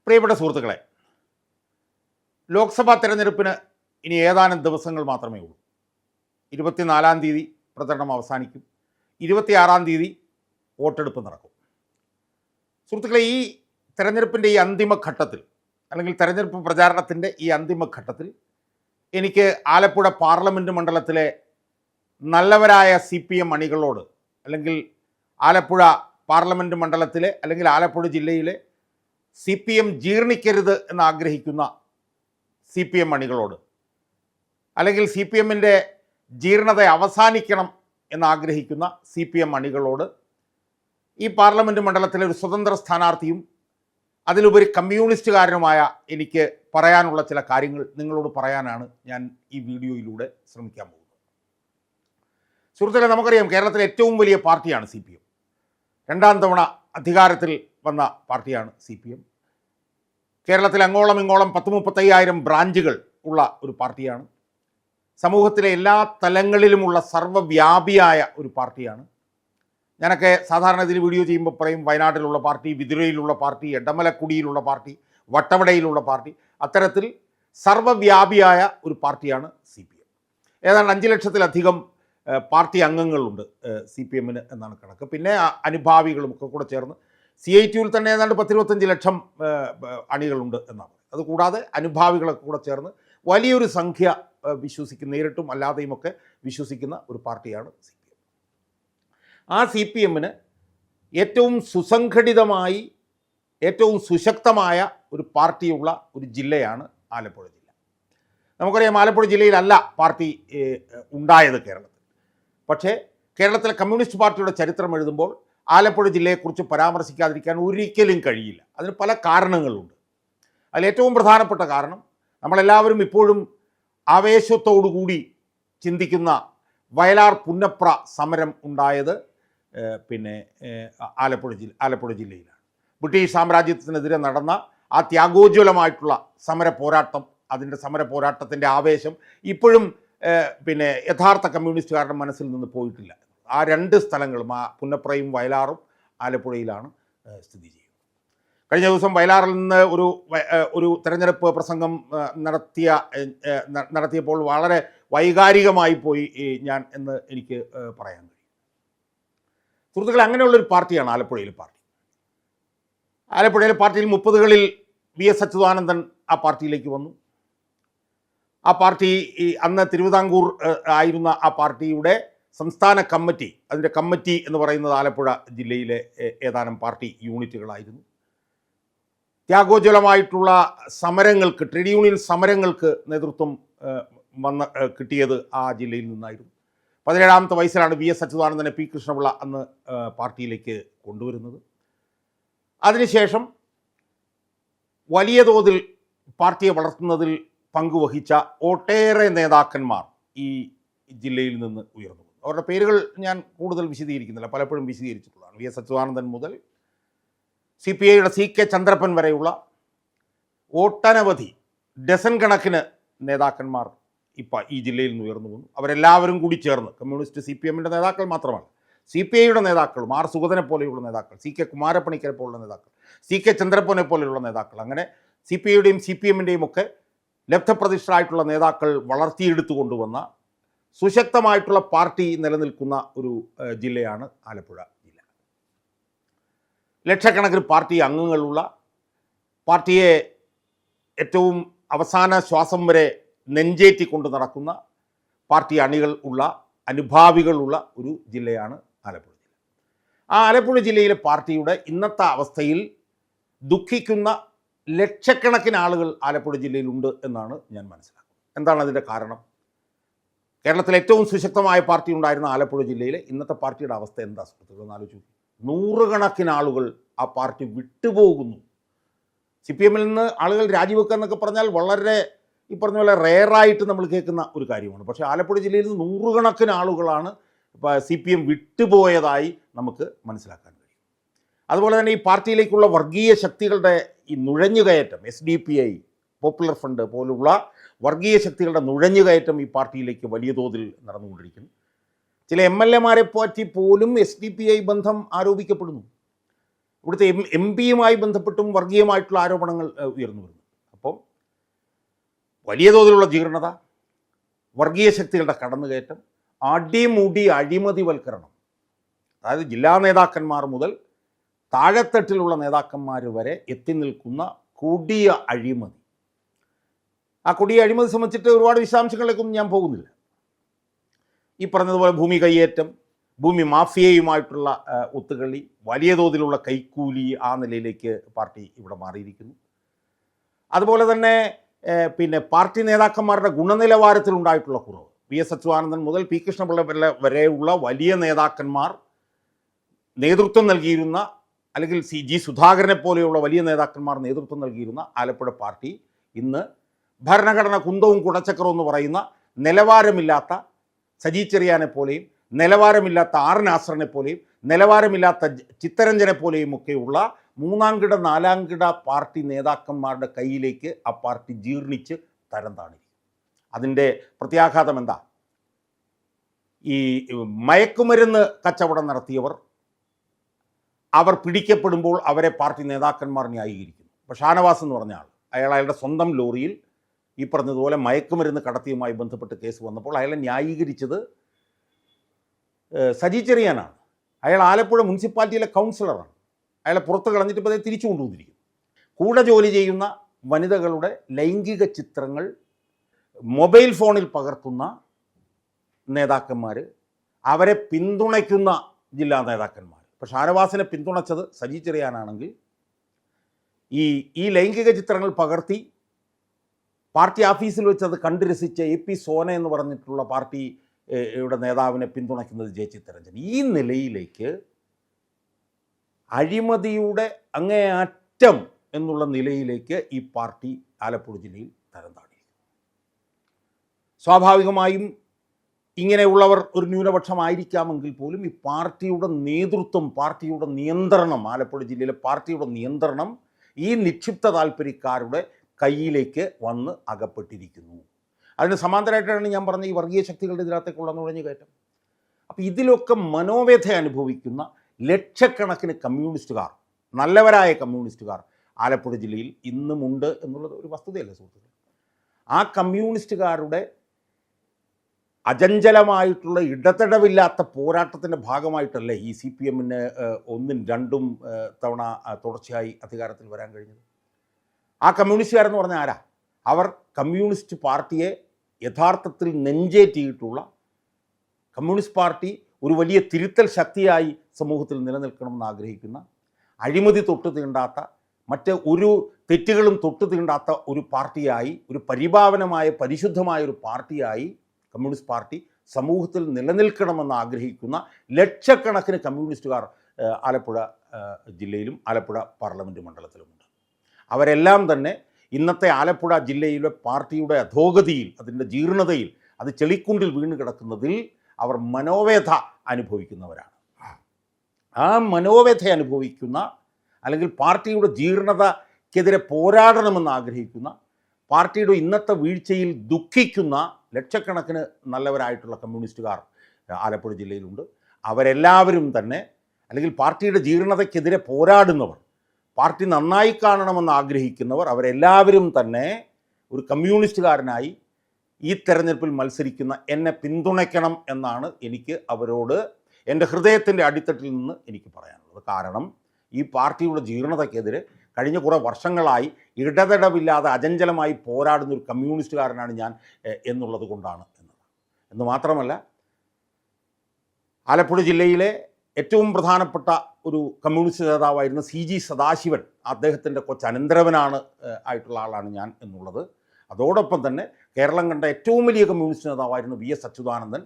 പ്രിയപ്പെട്ട സുഹൃത്തുക്കളെ, ലോക്സഭാ തെരഞ്ഞെടുപ്പിന് ഇനി ഏതാനും ദിവസങ്ങൾ മാത്രമേ ഉള്ളൂ. 24-ാം തീയതി പ്രചരണം അവസാനിക്കും. 26-ാം തീയതി വോട്ടെടുപ്പ് നടക്കും. സുഹൃത്തുക്കളെ, ഈ തെരഞ്ഞെടുപ്പിൻ്റെ ഈ അന്തിമഘട്ടത്തിൽ, അല്ലെങ്കിൽ തെരഞ്ഞെടുപ്പ് പ്രചാരണത്തിൻ്റെ ഈ അന്തിമഘട്ടത്തിൽ എനിക്ക് ആലപ്പുഴ പാർലമെൻറ്റ് മണ്ഡലത്തിലെ നല്ലവരായ CPM അണികളോട്, അല്ലെങ്കിൽ ആലപ്പുഴ പാർലമെൻറ്റ് മണ്ഡലത്തിലെ അല്ലെങ്കിൽ ആലപ്പുഴ ജില്ലയിലെ CPM ജീർണിക്കരുത് എന്നാഗ്രഹിക്കുന്ന CPM അണികളോട്, അല്ലെങ്കിൽ CPMൻ്റെ ജീർണത അവസാനിക്കണം എന്നാഗ്രഹിക്കുന്ന CPM അണികളോട്, ഈ പാർലമെൻറ്റ് മണ്ഡലത്തിലെ ഒരു സ്വതന്ത്ര സ്ഥാനാർത്ഥിയും അതിലുപരി കമ്മ്യൂണിസ്റ്റുകാരനുമായ എനിക്ക് പറയാനുള്ള ചില കാര്യങ്ങൾ നിങ്ങളോട് പറയാനാണ് ഞാൻ ഈ വീഡിയോയിലൂടെ ശ്രമിക്കാൻ പോകുന്നത്. സുഹൃത്തുക്കളെ, നമുക്കറിയാം കേരളത്തിലെ ഏറ്റവും വലിയ പാർട്ടിയാണ് CPM. രണ്ടാം തവണ അധികാരത്തിൽ വന്ന പാർട്ടിയാണ് CPM. കേരളത്തിൽ അങ്ങോളം ഇങ്ങോളം 10-35,000 ബ്രാഞ്ചുകൾ ഉള്ള ഒരു പാർട്ടിയാണ്. സമൂഹത്തിലെ എല്ലാ തലങ്ങളിലുമുള്ള സർവ്വവ്യാപിയായ ഒരു പാർട്ടിയാണ്. ഞാനൊക്കെ സാധാരണ ഇതിൽ വീഡിയോ ചെയ്യുമ്പോൾ പറയും വയനാട്ടിലുള്ള പാർട്ടി, വിതുരയിലുള്ള പാർട്ടി, എടമലക്കുടിയിലുള്ള പാർട്ടി, വട്ടവടയിലുള്ള പാർട്ടി. അത്തരത്തിൽ സർവ്വവ്യാപിയായ ഒരു പാർട്ടിയാണ് CPM. ഏതാണ്ട് 5 ലക്ഷത്തിലധികം പാർട്ടി അംഗങ്ങളുണ്ട് CPMന് എന്നാണ് കണക്ക്. പിന്നെ അനുഭാവികളുമൊക്കെ കൂടെ ചേർന്ന് CITUവിൽ തന്നെ ഏതാണ്ട് 10-25 ലക്ഷം അണികളുണ്ട് എന്നാണ്. അതുകൂടാതെ അനുഭാവികളൊക്കെ കൂടെ ചേർന്ന് വലിയൊരു സംഖ്യ വിശ്വസിക്കുന്ന, നേരിട്ടും അല്ലാതെയുമൊക്കെ വിശ്വസിക്കുന്ന ഒരു പാർട്ടിയാണ് CPM. ആ CPMന് ഏറ്റവും സുസംഘടിതമായി, ഏറ്റവും സുശക്തമായ ഒരു പാർട്ടിയുള്ള ഒരു ജില്ലയാണ് ആലപ്പുഴ ജില്ല. നമുക്കറിയാം ആലപ്പുഴ ജില്ലയിലല്ല പാർട്ടി ഉണ്ടായത് കേരളത്തിൽ. പക്ഷേ കേരളത്തിലെ കമ്മ്യൂണിസ്റ്റ് പാർട്ടിയുടെ ചരിത്രം എഴുതുമ്പോൾ ആലപ്പുഴ ജില്ലയെക്കുറിച്ച് പരാമർശിക്കാതിരിക്കാൻ ഒരിക്കലും കഴിയില്ല. അതിന് പല കാരണങ്ങളുണ്ട്. അതിലേറ്റവും പ്രധാനപ്പെട്ട കാരണം, നമ്മളെല്ലാവരും ഇപ്പോഴും ആവേശത്തോടുകൂടി ചിന്തിക്കുന്ന വയലാർ പുന്നപ്ര സമരം ഉണ്ടായത് ആലപ്പുഴ ജില്ലയിലാണ്. ബ്രിട്ടീഷ് സാമ്രാജ്യത്തിനെതിരെ നടന്ന ആ ത്യാഗോജ്വലമായിട്ടുള്ള സമര പോരാട്ടത്തിൻ്റെ ആവേശം ഇപ്പോഴും യഥാർത്ഥ കമ്മ്യൂണിസ്റ്റുകാരുടെ മനസ്സിൽ നിന്ന് പോയിട്ടില്ല. ആ 2 സ്ഥലങ്ങളും, ആ പുന്നപ്രയും വയലാറും ആലപ്പുഴയിലാണ് സ്ഥിതി ചെയ്യുന്നത്. കഴിഞ്ഞ ദിവസം വയലാറിൽ നിന്ന് ഒരു തെരഞ്ഞെടുപ്പ് പ്രസംഗം നടത്തിയപ്പോൾ വളരെ വൈകാരികമായി പോയി ഞാൻ എന്ന് എനിക്ക് പറയാൻ കഴിയും. സുഹൃത്തുക്കളെ, അങ്ങനെയുള്ളൊരു പാർട്ടിയാണ് ആലപ്പുഴയിലെ പാർട്ടി. ആലപ്പുഴയിലെ പാർട്ടിയിൽ 30കളിൽ VS അച്യുതാനന്ദൻ ആ പാർട്ടിയിലേക്ക് വന്നു. ആ പാർട്ടി അന്ന് തിരുവിതാംകൂർ ആയിരുന്ന ആ പാർട്ടിയുടെ സംസ്ഥാന കമ്മിറ്റി, അതിൻ്റെ കമ്മിറ്റി എന്ന് പറയുന്നത് ആലപ്പുഴ ജില്ലയിലെ ഏതാനും പാർട്ടി യൂണിറ്റുകളായിരുന്നു. ത്യാഗോജ്വലമായിട്ടുള്ള സമരങ്ങൾക്ക്, ട്രേഡ് യൂണിയൻ സമരങ്ങൾക്ക് നേതൃത്വം കിട്ടിയത് ആ ജില്ലയിൽ നിന്നായിരുന്നു. 17ാമത്തെ വയസ്സിലാണ് VS അച്യുതാനന്ദനെ P കൃഷ്ണപിള്ള അന്ന് പാർട്ടിയിലേക്ക് കൊണ്ടുവരുന്നത്. അതിനുശേഷം വലിയ തോതിൽ പാർട്ടിയെ വളർത്തുന്നതിൽ പങ്കുവഹിച്ച ഒട്ടേറെ നേതാക്കന്മാർ ഈ ജില്ലയിൽ നിന്ന് ഉയർന്നു. അവരുടെ പേരുകൾ ഞാൻ കൂടുതൽ വിശദീകരിക്കുന്നില്ല, പലപ്പോഴും വിശദീകരിച്ചിട്ടുള്ളതാണ്. VS അച്യുതാനന്ദൻ മുതൽ CPIയുടെ CK ചന്ദ്രപ്പൻ വരെയുള്ള ഒട്ടനവധി ഡസൻ കണക്കിന് നേതാക്കന്മാർ ഇപ്പം ഈ ജില്ലയിൽ നിന്ന് ഉയർന്നു വന്നു. അവരെല്ലാവരും കൂടി ചേർന്ന്, കമ്മ്യൂണിസ്റ്റ് CPMൻ്റെ നേതാക്കൾ മാത്രമല്ല, CPIയുടെ നേതാക്കളും, R സുഗതനെ പോലെയുള്ള നേതാക്കൾ, CK കുമാരപ്പണിക്കരെ പോലുള്ള നേതാക്കൾ, CK ചന്ദ്രപ്പനെ പോലെയുള്ള നേതാക്കൾ, അങ്ങനെ CPIയുടെയും CPMൻ്റെയും ഒക്കെ ലബ്ധപ്രതിഷ്ഠരായിട്ടുള്ള നേതാക്കൾ വളർത്തിയെടുത്തു കൊണ്ടുവന്ന സുശക്തമായിട്ടുള്ള പാർട്ടി നിലനിൽക്കുന്ന ഒരു ജില്ലയാണ് ആലപ്പുഴ ജില്ല. ലക്ഷക്കണക്കിന് പാർട്ടി അംഗങ്ങളുള്ള, പാർട്ടിയെ ഏറ്റവും അവസാന ശ്വാസം വരെ നെഞ്ചേറ്റിക്കൊണ്ട് നടക്കുന്ന പാർട്ടി അണികൾ ഉള്ള, അനുഭാവികളുള്ള ഒരു ജില്ലയാണ് ആലപ്പുഴ ജില്ല. ആ ആലപ്പുഴ ജില്ലയിലെ പാർട്ടിയുടെ ഇന്നത്തെ അവസ്ഥയിൽ ദുഃഖിക്കുന്ന ലക്ഷക്കണക്കിന് ആളുകൾ ആലപ്പുഴ ജില്ലയിലുണ്ട് എന്നാണ് ഞാൻ മനസ്സിലാക്കുന്നത്. എന്താണ് അതിൻ്റെ കാരണം? കേരളത്തിലെ ഏറ്റവും സുശക്തമായ പാർട്ടി ഉണ്ടായിരുന്ന ആലപ്പുഴ ജില്ലയിലെ ഇന്നത്തെ പാർട്ടിയുടെ അവസ്ഥ എന്താ സുഹൃത്തുക്കളെന്ന് ആലോചിച്ചു. 100 കണക്കിന് ആളുകൾ ആ പാർട്ടി വിട്ടുപോകുന്നു. CPMൽ നിന്ന് ആളുകൾ രാജിവെക്കുക എന്നൊക്കെ പറഞ്ഞാൽ വളരെ, ഈ പറഞ്ഞ പോലെ റെയറായിട്ട് നമ്മൾ കേൾക്കുന്ന ഒരു കാര്യമാണ്. പക്ഷേ ആലപ്പുഴ ജില്ലയിൽ നിന്ന് 100 കണക്കിന് ആളുകളാണ് CPM വിട്ടുപോയതായി നമുക്ക് മനസ്സിലാക്കാൻ കഴിയും. അതുപോലെ തന്നെ ഈ പാർട്ടിയിലേക്കുള്ള വർഗീയ ശക്തികളുടെ ഈ നുഴഞ്ഞുകയറ്റം, SDPI, പോപ്പുലർ ഫ്രണ്ട് പോലുള്ള വർഗീയ ശക്തികളുടെ നുഴഞ്ഞുകയറ്റം ഈ പാർട്ടിയിലേക്ക് വലിയ തോതിൽ നടന്നുകൊണ്ടിരിക്കുന്നു. ചില MLA മാരെ പറ്റി പോലും SDPI ബന്ധം ആരോപിക്കപ്പെടുന്നു. ഇവിടുത്തെ എം പിയുമായി ബന്ധപ്പെട്ടും വർഗീയമായിട്ടുള്ള ആരോപണങ്ങൾ ഉയർന്നു വരുന്നു. അപ്പം വലിയ തോതിലുള്ള ജീർണത, വർഗീയ ശക്തികളുടെ കടന്നുകയറ്റം, അടിമുടി അഴിമതിവൽക്കരണം, അതായത് ജില്ലാ നേതാക്കന്മാർ മുതൽ താഴെത്തട്ടിലുള്ള നേതാക്കന്മാർ വരെ എത്തി നിൽക്കുന്ന കൊടിയ അഴിമതി. ആ കൊടിയ അഴിമതി സംബന്ധിച്ചിട്ട് ഒരുപാട് വിശദാംശങ്ങളിലേക്കൊന്നും ഞാൻ പോകുന്നില്ല. ഈ പറഞ്ഞതുപോലെ ഭൂമി കയ്യേറ്റം, ഭൂമി മാഫിയയുമായിട്ടുള്ള ഒത്തുകളി, വലിയ തോതിലുള്ള കൈക്കൂലി, ആ നിലയിലേക്ക് പാർട്ടി ഇവിടെ മാറിയിരിക്കുന്നു. അതുപോലെ തന്നെ പിന്നെ പാർട്ടി നേതാക്കന്മാരുടെ ഗുണനിലവാരത്തിലുണ്ടായിട്ടുള്ള കുറവ്, വി എസ് അച്യുതാനന്ദൻ മുതൽ പി കൃഷ്ണപിള്ള വരെയുള്ള വലിയ നേതാക്കന്മാർ നേതൃത്വം നൽകിയിരുന്ന, അല്ലെങ്കിൽ ജി സുധാകരനെ പോലെയുള്ള വലിയ നേതാക്കന്മാർ നേതൃത്വം നൽകിയിരുന്ന ആലപ്പുഴ പാർട്ടി ഇന്ന് ഭരണഘടന കുന്തവും കുടച്ചക്രവും എന്ന് പറയുന്ന നിലവാരമില്ലാത്ത സജി ചെറിയാനെ പോലെയും നിലവാരമില്ലാത്ത ആർ നാസറിനെ പോലെയും നിലവാരമില്ലാത്ത ചിത്തരഞ്ജനെ പോലെയും ഒക്കെയുള്ള മൂന്നാംകിട നാലാംകിട പാർട്ടി നേതാക്കന്മാരുടെ കയ്യിലേക്ക് ആ പാർട്ടി ജീർണിച്ച് തരം താണിരിക്കും. അതിൻ്റെ പ്രത്യാഘാതം എന്താ? ഈ മയക്കുമരുന്ന് കച്ചവടം നടത്തിയവർ അവർ പിടിക്കപ്പെടുമ്പോൾ അവരെ പാർട്ടി നേതാക്കന്മാർ ന്യായീകരിക്കുന്നു. ഇപ്പോൾ ഷാനവാസ് എന്ന് പറഞ്ഞ ആൾ, അയാളുടെ സ്വന്തം ലോറിയിൽ ഈ പറഞ്ഞതുപോലെ മയക്കുമരുന്ന് കടത്തിയുമായി ബന്ധപ്പെട്ട് കേസ് വന്നപ്പോൾ അയാളെ ന്യായീകരിച്ചത് സജി ചെറിയാനാണ്. അയാൾ ആലപ്പുഴ മുനിസിപ്പാലിറ്റിയിലെ കൗൺസിലറാണ്. അയാളെ പുറത്ത് കളഞ്ഞിട്ട് ഇപ്പോൾ അതേ തിരിച്ചു കൊണ്ടുവന്നിരിക്കുന്നു. കൂടെ ജോലി ചെയ്യുന്ന വനിതകളുടെ ലൈംഗിക ചിത്രങ്ങൾ മൊബൈൽ ഫോണിൽ പകർത്തുന്ന നേതാക്കന്മാർ, അവരെ പിന്തുണയ്ക്കുന്ന ജില്ലാ നേതാക്കന്മാർ. ഇപ്പോൾ ഷാനവാസിനെ പിന്തുണച്ചത് സജി ചെറിയാനാണെങ്കിൽ ഈ ലൈംഗിക ചിത്രങ്ങൾ പകർത്തി പാർട്ടി ഓഫീസിൽ വെച്ച് അത് കണ്ടു രസിച്ച AP സോന എന്ന് പറഞ്ഞിട്ടുള്ള പാർട്ടിയുടെ നേതാവിനെ പിന്തുണയ്ക്കുന്നത് ജെ ചിത്തരഞ്ജൻ. ഈ നിലയിലേക്ക് അഴിമതിയുടെ അങ്ങേയറ്റം എന്നുള്ള നിലയിലേക്ക് ഈ പാർട്ടി ആലപ്പുഴ ജില്ലയിൽ തരം താണിരിക്കുന്നു. സ്വാഭാവികമായും ഇങ്ങനെയുള്ളവർ ഒരു ന്യൂനപക്ഷമായിരിക്കാമെങ്കിൽ പോലും ഈ പാർട്ടിയുടെ നേതൃത്വം, പാർട്ടിയുടെ നിയന്ത്രണം, ആലപ്പുഴ ജില്ലയിലെ പാർട്ടിയുടെ നിയന്ത്രണം ഈ നിക്ഷിപ്ത താല്പര്യക്കാരുടെ കയ്യിലേക്ക് വന്ന് അകപ്പെട്ടിരിക്കുന്നു. അതിന് സമാന്തരമായിട്ടാണ് ഞാൻ പറഞ്ഞ ഈ വർഗീയ ശക്തികളുടെ ഇതിനകത്തേക്കുള്ള നുഴഞ്ഞു കയറ്റം. അപ്പോൾ ഇതിലൊക്കെ മനോവ്യഥ അനുഭവിക്കുന്ന ലക്ഷക്കണക്കിന് കമ്മ്യൂണിസ്റ്റുകാർ, നല്ലവരായ കമ്മ്യൂണിസ്റ്റുകാർ ആലപ്പുഴ ജില്ലയിൽ ഇന്നുമുണ്ട് എന്നുള്ളത് ഒരു വസ്തുതയല്ലേ സുഹൃത്തുക്കളെ? ആ കമ്മ്യൂണിസ്റ്റുകാരുടെ അചഞ്ചലമായിട്ടുള്ള ഇടതടവില്ലാത്ത പോരാട്ടത്തിൻ്റെ ഭാഗമായിട്ടല്ലേ ഈ CPM-ന് 1-2 തവണ തുടർച്ചയായി അധികാരത്തിൽ വരാൻ കഴിഞ്ഞത്? ആ കമ്മ്യൂണിസ്റ്റുകാരെന്ന് പറഞ്ഞാൽ ആരാ? അവർ കമ്മ്യൂണിസ്റ്റ് പാർട്ടിയെ യഥാർത്ഥത്തിൽ നെഞ്ചേറ്റിയിട്ടുള്ള, കമ്മ്യൂണിസ്റ്റ് പാർട്ടി ഒരു വലിയ തിരുത്തൽ ശക്തിയായി സമൂഹത്തിൽ നിലനിൽക്കണമെന്ന് ആഗ്രഹിക്കുന്ന, അഴിമതി തൊട്ട് തീണ്ടാത്ത, മറ്റ് ഒരു തെറ്റുകളും തൊട്ട് തീണ്ടാത്ത ഒരു പാർട്ടിയായി, ഒരു പരിഭാവനമായ പരിശുദ്ധമായ ഒരു പാർട്ടിയായി കമ്മ്യൂണിസ്റ്റ് പാർട്ടി സമൂഹത്തിൽ നിലനിൽക്കണമെന്ന് ആഗ്രഹിക്കുന്ന ലക്ഷക്കണക്കിന് കമ്മ്യൂണിസ്റ്റുകാർ ആലപ്പുഴ ജില്ലയിലും ആലപ്പുഴ പാർലമെൻറ്റ് മണ്ഡലത്തിലുമുണ്ട്. അവരെല്ലാം തന്നെ ഇന്നത്തെ ആലപ്പുഴ ജില്ലയിലെ പാർട്ടിയുടെ അധോഗതിയിൽ, അതിൻ്റെ ജീർണതയിൽ, അത് ചെളിക്കുണ്ടിൽ വീണ് കിടക്കുന്നതിൽ അവർ മനോവേദ അനുഭവിക്കുന്നവരാണ്. ആ മനോവേദ അനുഭവിക്കുന്ന, അല്ലെങ്കിൽ പാർട്ടിയുടെ ജീർണതയ്ക്കെതിരെ പോരാടണമെന്ന് ആഗ്രഹിക്കുന്ന, പാർട്ടിയുടെ ഇന്നത്തെ വീഴ്ചയിൽ ദുഃഖിക്കുന്ന ലക്ഷക്കണക്കിന് നല്ലവരായിട്ടുള്ള കമ്മ്യൂണിസ്റ്റുകാർ ആലപ്പുഴ ജില്ലയിലുണ്ട്. അവരെല്ലാവരും തന്നെ, അല്ലെങ്കിൽ പാർട്ടിയുടെ ജീർണതയ്ക്കെതിരെ പോരാടുന്നവർ, പാർട്ടി നന്നായി കാണണമെന്ന് ആഗ്രഹിക്കുന്നവർ, അവരെല്ലാവരും തന്നെ ഒരു കമ്മ്യൂണിസ്റ്റുകാരനായി ഈ തെരഞ്ഞെടുപ്പിൽ മത്സരിക്കുന്ന എന്നെ പിന്തുണയ്ക്കണം എന്നാണ് എനിക്ക് അവരോട് എൻ്റെ ഹൃദയത്തിൻ്റെ അടിത്തട്ടിൽ നിന്ന് എനിക്ക് പറയാനുള്ളത്. കാരണം ഈ പാർട്ടിയുടെ ജീർണതയ്ക്കെതിരെ കഴിഞ്ഞ കുറേ വർഷങ്ങളായി ഇടതടവില്ലാതെ അചഞ്ചലമായി പോരാടുന്ന ഒരു കമ്മ്യൂണിസ്റ്റുകാരനാണ് ഞാൻ എന്നുള്ളത് കൊണ്ടാണ് എന്ന് മാത്രമല്ല, ആലപ്പുഴ ജില്ലയിലെ ഏറ്റവും പ്രധാനപ്പെട്ട ഒരു കമ്മ്യൂണിസ്റ്റ് നേതാവായിരുന്ന CG സദാശിവൻ, അദ്ദേഹത്തിൻ്റെ കൊച്ചനന്തരവനാണ് ആയിട്ടുള്ള ആളാണ് ഞാൻ എന്നുള്ളത്. അതോടൊപ്പം തന്നെ കേരളം കണ്ട ഏറ്റവും വലിയ കമ്മ്യൂണിസ്റ്റ് നേതാവായിരുന്ന VS അച്യുതാനന്ദൻ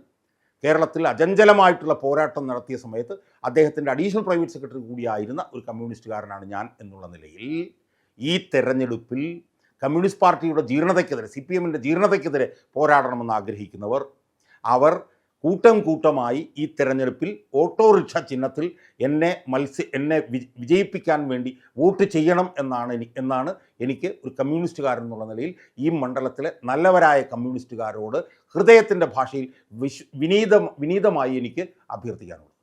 കേരളത്തിൽ അചഞ്ചലമായിട്ടുള്ള പോരാട്ടം നടത്തിയ സമയത്ത് അദ്ദേഹത്തിൻ്റെ അഡീഷണൽ പ്രൈവറ്റ് സെക്രട്ടറി കൂടിയായിരുന്ന ഒരു കമ്മ്യൂണിസ്റ്റുകാരനാണ് ഞാൻ എന്നുള്ള നിലയിൽ ഈ തെരഞ്ഞെടുപ്പിൽ കമ്മ്യൂണിസ്റ്റ് പാർട്ടിയുടെ ജീർണതയ്ക്കെതിരെ, CPM-ൻ്റെ ജീർണതയ്ക്കെതിരെ പോരാടണമെന്ന് ആഗ്രഹിക്കുന്നവർ, അവർ കൂട്ടം കൂട്ടമായി ഈ തെരഞ്ഞെടുപ്പിൽ ഓട്ടോറിക്ഷ ചിഹ്നത്തിൽ എന്നെ വിജയിപ്പിക്കാൻ വേണ്ടി വോട്ട് ചെയ്യണം എന്നാണ് എനിക്ക് ഒരു കമ്മ്യൂണിസ്റ്റുകാരൻ എന്നുള്ള നിലയിൽ ഈ മണ്ഡലത്തിലെ നല്ലവരായ കമ്മ്യൂണിസ്റ്റുകാരോട് ഹൃദയത്തിൻ്റെ ഭാഷയിൽ വിനീതമായി എനിക്ക് അഭ്യർത്ഥിക്കാനുള്ളത്.